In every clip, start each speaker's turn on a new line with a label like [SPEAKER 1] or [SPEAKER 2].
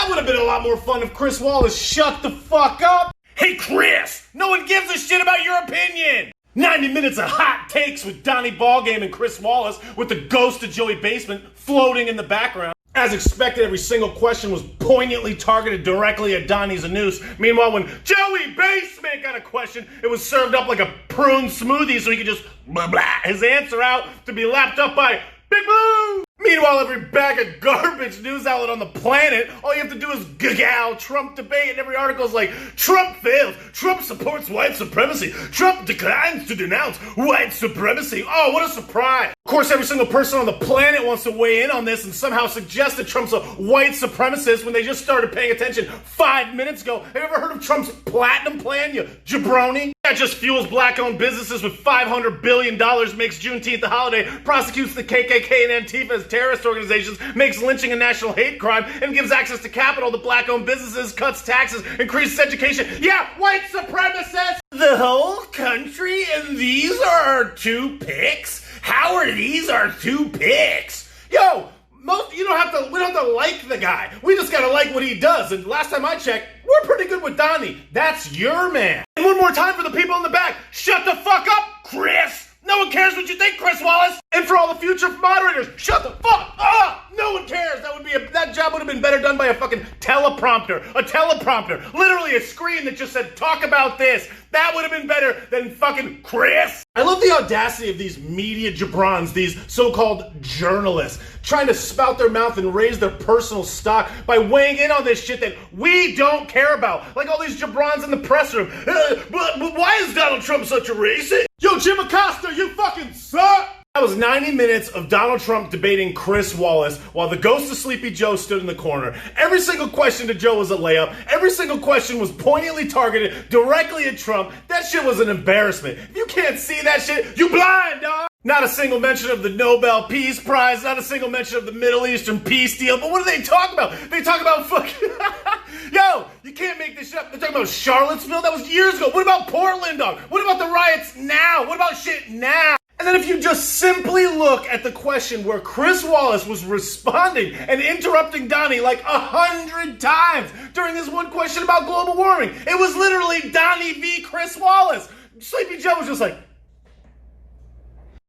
[SPEAKER 1] That would have been a lot more fun if Chris Wallace shut the fuck up. Hey Chris, no one gives a shit about your opinion. 90 minutes of hot takes with Donnie Ballgame and Chris Wallace with the ghost of Joey Basement floating in the background. As expected, every single question was poignantly targeted directly at Donnie's anüüüs. Meanwhile, when Joey Basement got a question, it was served up like a prune smoothie so he could just blah blah his answer out to be lapped up by Big Blue. Meanwhile, every bag of garbage news outlet on the planet, all you have to do is gaggle Trump debate, and every article is like, Trump fails, Trump supports white supremacy, Trump declines to denounce white supremacy. Oh, what a surprise. Of course, every single person on the planet wants to weigh in on this and somehow suggest that Trump's a white supremacist when they just started paying attention 5 minutes ago. Have you ever heard of Trump's platinum plan, you jabroni? That just fuels black-owned businesses with $500 billion, makes Juneteenth a holiday, prosecutes the KKK and Antifa as terrorist organizations, makes lynching a national hate crime, and gives access to capital to black-owned businesses, cuts taxes, increases education. Yeah, white supremacists! The whole country, and these are our two picks? How are these our two picks? Yo, we don't have to like the guy. We just gotta like what he does. And last time I checked, we're pretty good with Donnie. That's your man. And one more time for the people in the back. Shut the fuck up, Chris. No one cares what you think, Chris Wallace. And for all the future moderators, shut the fuck up. No one cares. That job would have been better done by a fucking teleprompter. A teleprompter. Literally a screen that just said, talk about this. That would have been better than fucking Chris. I love the audacity of these media jabrons, these so-called journalists, trying to spout their mouth and raise their personal stock by weighing in on this shit that we don't care about. Like all these jabrons in the press room. But why is Donald Trump such a racist? Yo, Jim Acosta, you fucking suck! That was 90 minutes of Donald Trump debating Chris Wallace while the ghost of Sleepy Joe stood in the corner. Every single question to Joe was a layup. Every single question was poignantly targeted directly at Trump. That shit was an embarrassment. If you can't see that shit, you blind, dog! Not a single mention of the Nobel Peace Prize, not a single mention of the Middle Eastern peace deal, but what do they talk about? They talk about fucking... Yo, you can't make this shit up. They're talking about Charlottesville? That was years ago. What about Portland, dog? What about the riots now? What about shit now? And then if you just simply look at the question where Chris Wallace was responding and interrupting Donnie like 100 times during this one question about global warming, it was literally Donnie v. Chris Wallace. Sleepy Joe was just like...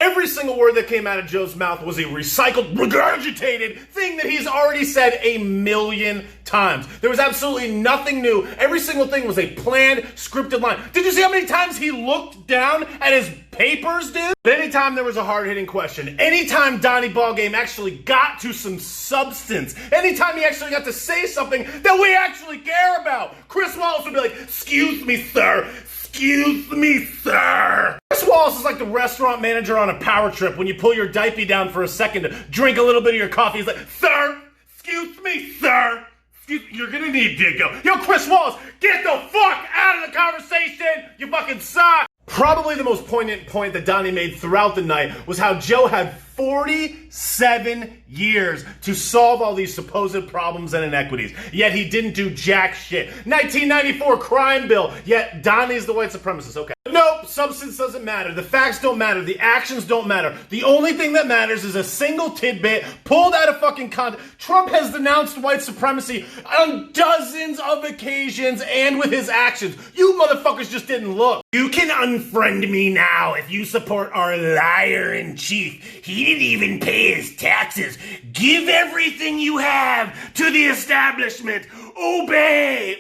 [SPEAKER 1] Every single word that came out of Joe's mouth was a recycled, regurgitated thing that he's already said 1,000,000 times. There was absolutely nothing new. Every single thing was a planned, scripted line. Did you see how many times he looked down at his papers, dude? But anytime there was a hard-hitting question, anytime Donnie Ballgame actually got to some substance, anytime he actually got to say something that we actually care about, Chris Wallace would be like, "Excuse me, sir. Excuse me, sir." Chris Wallace is like the restaurant manager on a power trip when you pull your diaper down for a second to drink a little bit of your coffee. He's like, "Sir, excuse me, sir. You're gonna need to go." Yo, Chris Wallace, get the fuck out of the conversation. You fucking suck. Probably the most poignant point that Donnie made throughout the night was how Joe had 47 years to solve all these supposed problems and inequities, yet he didn't do jack shit. 1994 crime bill, yet Donnie's the white supremacist. Okay. Nope, substance doesn't matter. The facts don't matter. The actions don't matter. The only thing that matters is a single tidbit pulled out of fucking context. Trump has denounced white supremacy on dozens of occasions and with his actions. You motherfuckers just didn't look. You can unfriend me now if you support our liar-in-chief. He didn't even pay his taxes. Give everything you have to the establishment. Obey.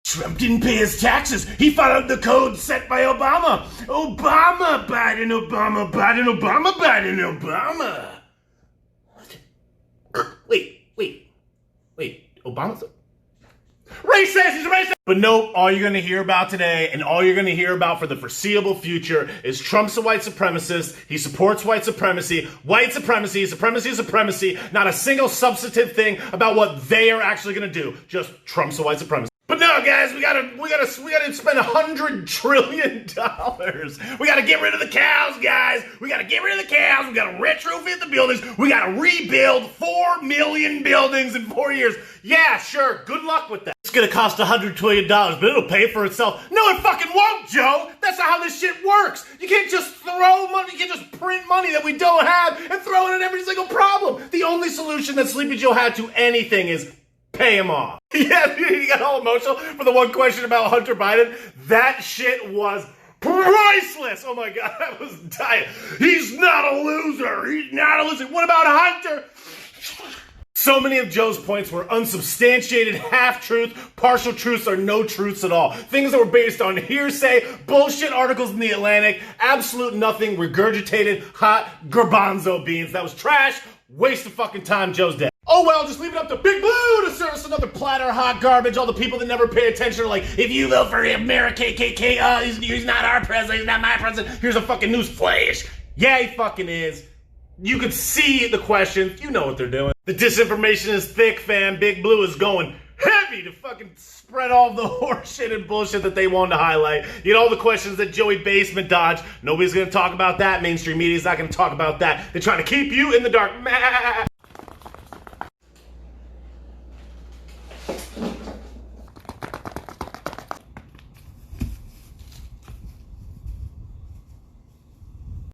[SPEAKER 1] Trump didn't pay his taxes. He followed the code set by Obama. Obama, Biden, Obama, Biden, Obama, Biden, Obama. Wait, Obama's racist, he's racist! But nope, all you're gonna hear about today and all you're gonna hear about for the foreseeable future is Trump's a white supremacist, he supports white supremacy, supremacy, not a single substantive thing about what they are actually gonna do. Just Trump's a white supremacist. But no, guys, we gotta spend $100 trillion. We gotta get rid of the cows, guys. We gotta get rid of the cows. We gotta retrofit the buildings. We gotta rebuild 4 million buildings in 4 years. Yeah, sure. Good luck with that. It's gonna cost $100 trillion, but it'll pay for itself. No, it fucking won't, Joe. That's not how this shit works. You can't just throw money. You can't just print money that we don't have and throw it at every single problem. The only solution that Sleepy Joe had to anything is Pay him off. Yeah, he got all emotional for the one question about Hunter Biden. That shit was priceless. Oh my God, I was dying. He's not a loser. He's not a loser. What about Hunter? So many of Joe's points were unsubstantiated, half-truth, partial truths, or no truths at all. Things that were based on hearsay, bullshit articles in The Atlantic, absolute nothing, regurgitated, hot garbanzo beans. That was trash, waste of fucking time, Joe's dead. Oh well, just leave it up to Big Blue to serve us another platter of hot garbage. All the people that never pay attention are like, if you vote for America, KKK, he's not our president, he's not my president. Here's a fucking news flash. Yeah, he fucking is. You could see the questions. You know what they're doing. The disinformation is thick, fam. Big Blue is going heavy to fucking spread all the horseshit and bullshit that they wanted to highlight. You know, all the questions that Joey Basement dodged. Nobody's going to talk about that. Mainstream media's not going to talk about that. They're trying to keep you in the dark.